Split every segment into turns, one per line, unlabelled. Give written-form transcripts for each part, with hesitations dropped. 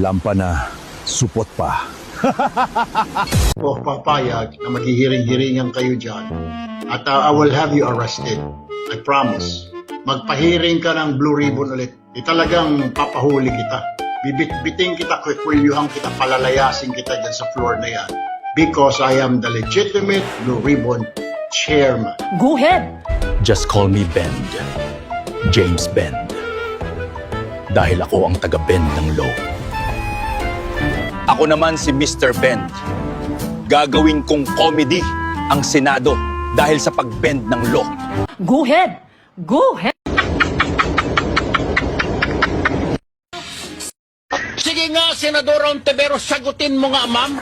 Lampa na, supot pa.
O papayag na maghihiring-hiringan kayo dyan at I will have you arrested. I promise. Magpahiring ka ng Blue Ribbon ulit. Talagang papahuli kita. Bibit-biting kita, kwikwelyuhan kita, palalayasin kita dyan sa floor na yan. Because I am the legitimate Blue Ribbon chairman.
Go ahead!
Just call me Bend. James Bend. Dahil ako ang taga-bend ng law. Ako naman si Mr. Bend. Gagawin kong comedy ang Senado dahil sa pag-bend ng law.
Go ahead! Go ahead!
Sige nga, Senador Ontiveros, sagutin mo nga, ma'am.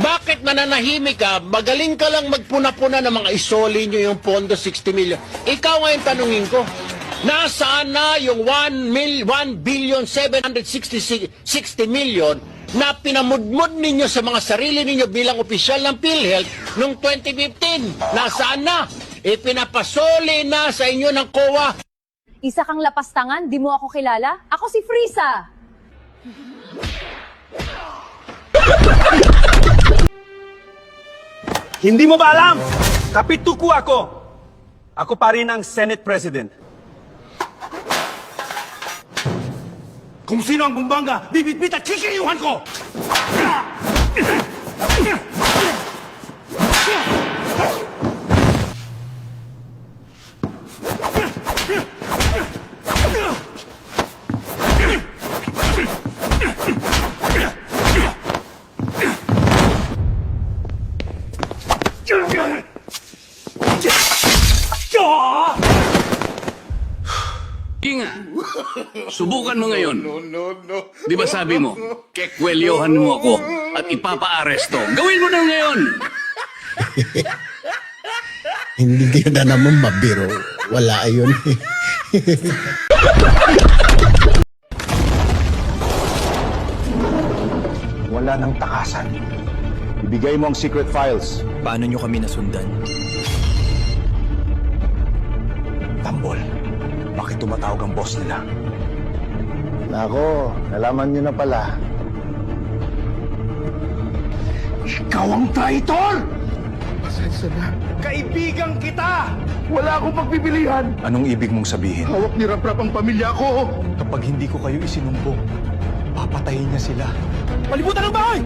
Bakit nananahimik ka? Magaling ka lang magpuna-puna ng mga isoli nyo yung pondo 60 million. Ikaw ngayon tanungin ko, nasaan na yung 1,760 million na pinamudmud ninyo sa mga sarili ninyo bilang opisyal ng PhilHealth noong 2015? Nasaan na? Ipinapasoli na sa inyo ng COA.
Isa kang lapastangan, di mo ako kilala? Ako si Frieza!
Hindi mo ba alam? Kapituko ako. Ako pa rin ang Senate President. Kung sino ang bumbanga, bibit-bit at kikiyuhan ko!
Inga, subukan mo ngayon. Di ba sabi mo, kekwelyohan mo ako at ipapa-aresto. Gawin mo na ngayon!
Hindi ka na naman mabiro. Wala yun.
Wala nang takasan. Ibigay mo ang secret files.
Paano nyo kami nasundan?
Tambol, bakit tumatawag ang boss nila?
Nako, nalaman nyo na pala.
Ikaw ang traitor! Pasensya na. Kaibigan kita! Wala akong pagpipilian!
Anong ibig mong sabihin?
Hawak ni Rap-Rap ang pamilya ko!
Kapag hindi ko kayo isinumbong, papatayin niya sila.
Palibutan ng bahay!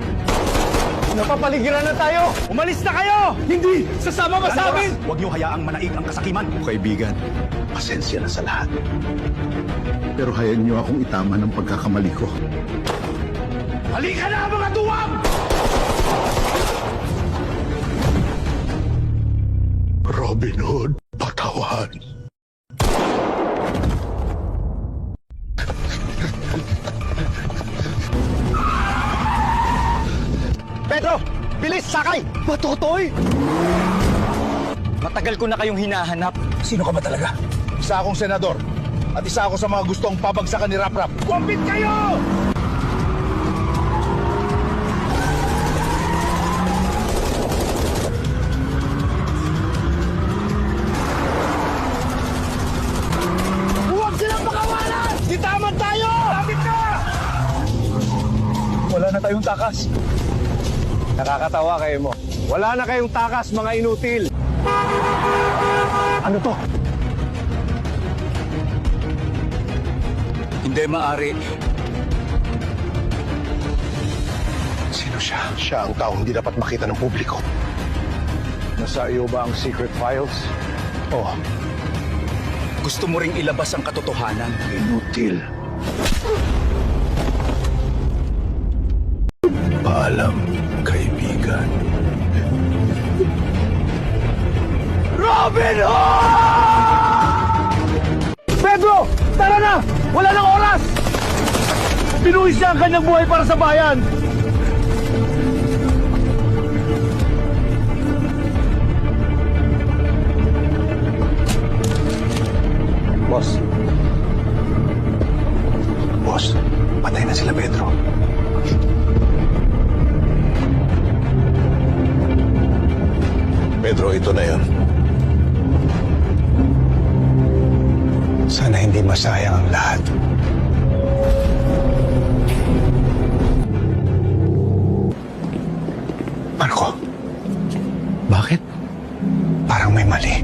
Napapaligiran na tayo! Umalis na kayo! Hindi! Sasama ba sa amin?
Huwag niyo hayaang manaig ang kasakiman. Kaibigan, pasensya na sa lahat.
Pero hayaan nyo akong itama ng pagkakamali ko.
Halika na mga duwag!
Robin Hood, patawan.
Pedro! Bilis! Sakay! Matotoy! Matagal ko na kayong hinahanap.
Sino ka ba talaga?
Isa akong senador. At isa ako sa mga gustong pabagsakan ni Rap-Rap.
Kumpit kayo! Huwag silang makawalan! Ditaman tayo! Lapit na!
Wala na tayong takas.
Nakakatawa kayo mo. Wala na kayong takas, mga inutil.
Ano to?
Hindi maaari.
Sino siya? Siya ang taong hindi dapat makita ng publiko.
Nasa iyo ba ang secret files?
Oh,
Gusto mo ring ilabas ang katotohanan.
Inutil. Paalam, kaibigan.
Robin Hood! Pedro! Tara na! Wala nang oras! Binuhis niya ang kanyang buhay para sa bayan!
Boss. Boss, patay na sila, Pedro.
Pedro, ito na yun. Sana hindi masayang ang lahat. Marco, bakit? Parang may mali.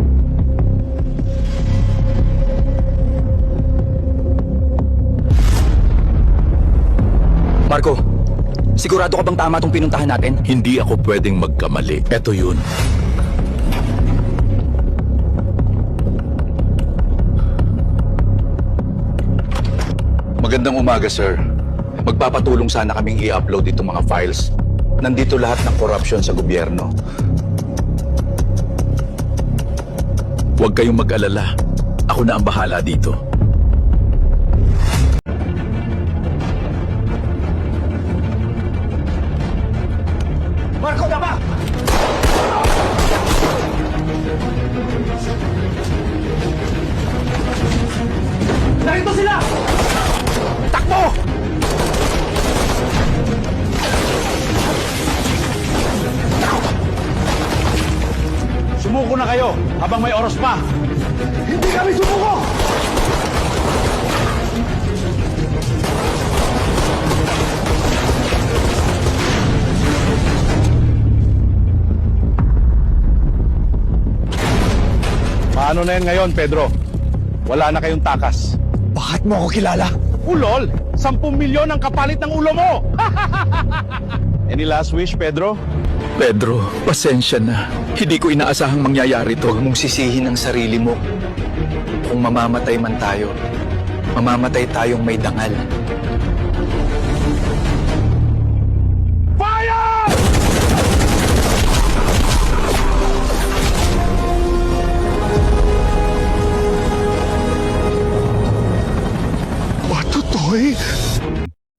Marco, sigurado ka bang tama tong pinuntahan natin?
Hindi ako pwedeng magkamali. Eto yun.
Magandang umaga, sir. Magpapatulong sana kaming i-upload itong mga files. Nandito lahat ng corruption sa gobyerno.
Huwag kayong mag-alala. Ako na ang bahala dito.
Marco, tama! Narito sila! Takbo! Sumuko na kayo habang may oras pa. Hindi kami sumuko! Paano na yan ngayon, Pedro? Wala na kayong takas.
Bakit mo ako kilala?
Ulol, 10 milyon ang kapalit ng ulo mo! Any last wish, Pedro?
Pedro, pasensya na. Hindi ko inaasahang mangyayari to.
Huwag mong sisihin ang sarili mo. Kung mamamatay man tayo, mamamatay tayong may dangal.
Fire!
Matutoy?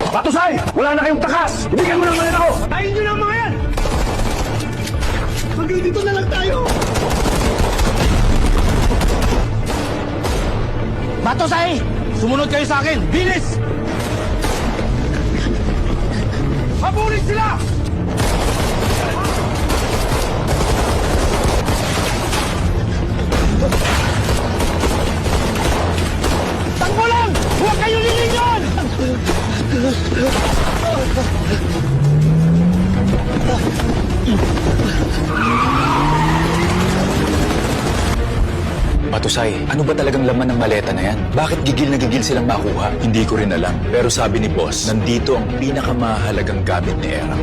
Patusay! Wala na kayong takas! Ibigyan mo ng mga ako! Patayin nyo na ang mga yan! Hanggang dito na lang tayo! Patusay! Sumunod kayo sa akin! Bilis! Habulin sila! Takbo lang! Huwag kayo lilingon!
Patusay, ano ba talagang laman ng maleta na yan? Bakit gigil na gigil silang makuha?
Hindi ko rin alam. Pero sabi ni boss,
Nandito ang pinakamahalagang gamit ni Erang.